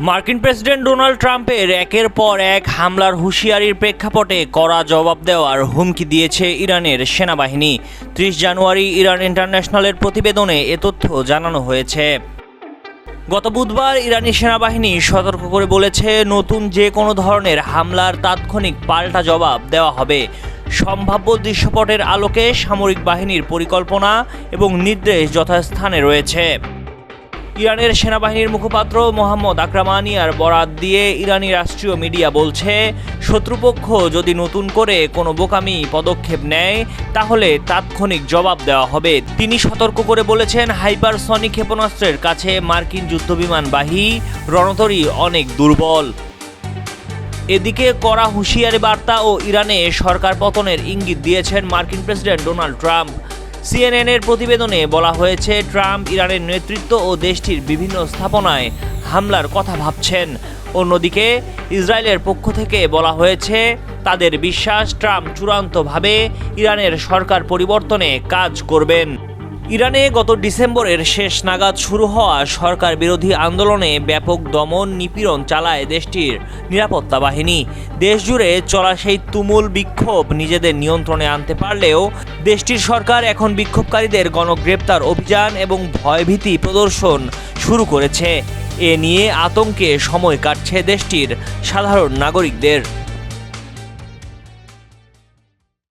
মার্কিন president Donald ট্রাম্পের একের পর এক হামলার হুঁশিয়ারির প্রেক্ষাপটে কড়া জবাব দেওয়ার হুমকি দিয়েছে ইরানের সেনাবাহিনী। 30 জানুয়ারি ইরান ইন্টারন্যাশনালের প্রতিবেদনে এ তথ্য জানানো হয়েছে। গত বুধবার ইরানি সেনাবাহিনী সতর্ক করে বলেছে, নতুন যে কোনো ধরনের হামলার তাৎক্ষণিক পাল্টা জবাব দেওয়া হবে। সম্ভাব্য দৃশ্যপটের আলোকে সামরিক বাহিনীর পরিকল্পনা এবং নির্দেশ যথাস্থানে রয়েছে। ইরানের সেনাবাহিনীর মুখপাত্র মোহাম্মদ আকরামানিয়ার বরাত দিয়ে ইরানি রাষ্ট্রীয় মিডিয়া বলছে, শত্রুপক্ষ যদি নতুন করে কোনো বোকামি পদক্ষেপ নেয় তাহলে তাৎক্ষণিক জবাব দেওয়া হবে। তিনি সতর্ক করে বলেছেন, হাইপারসনিক ক্ষেপণাস্ত্রের কাছে মার্কিন যুদ্ধবিমানবাহী রণতরী অনেক দুর্বল। এদিকে কড়া হুঁশিয়ারি বার্তা ও ইরানে সরকার পতনের ইঙ্গিত দিয়েছেন মার্কিন প্রেসিডেন্ট ডোনাল্ড ট্রাম্প। সিএনএনের প্রতিবেদনে বলা হয়েছে, ট্রাম্প ইরানের নেতৃত্ব ও দেশটির বিভিন্ন স্থাপনায় হামলার কথা ভাবছেন। অন্যদিকে ইসরায়েলের পক্ষ থেকে বলা হয়েছে, তাদের বিশ্বাস ট্রাম্প চূড়ান্তভাবে ইরানের সরকার পরিবর্তনে কাজ করবেন। ইরানে গত ডিসেম্বরের শেষ নাগাদ শুরু হওয়া সরকার বিরোধী আন্দোলনে ব্যাপক দমন নিপীড়ন চালায় দেশটির নিরাপত্তা বাহিনী। দেশজুড়ে চলা সেই তুমুল বিক্ষোভ নিজেদের নিয়ন্ত্রণে আনতে পারলেও দেশটির সরকার এখন বিক্ষোভকারীদের গণগ্রেপ্তার অভিযান এবং ভয়ভীতি প্রদর্শন শুরু করেছে। এ নিয়ে আতঙ্কে সময় কাটছে দেশটির সাধারণ নাগরিকদের।